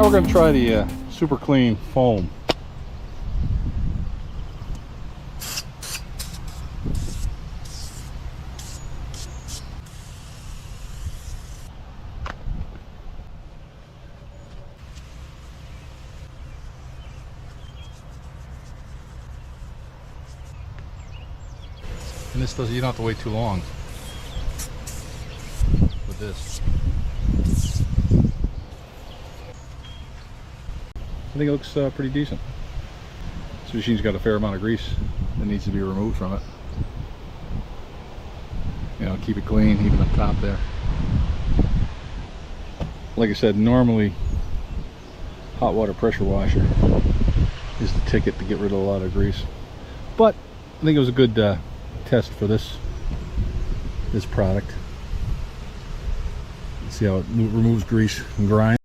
Now we're going to try the Superclean foam. And this does, you don't have to wait too long with this. I think it looks pretty decent. This machine's got a fair amount of grease that needs to be removed from it. You know, keep it clean, even up top there. Like I said, normally hot water pressure washer is the ticket to get rid of a lot of grease. But I think it was a good test for this product. See how it removes grease and grime.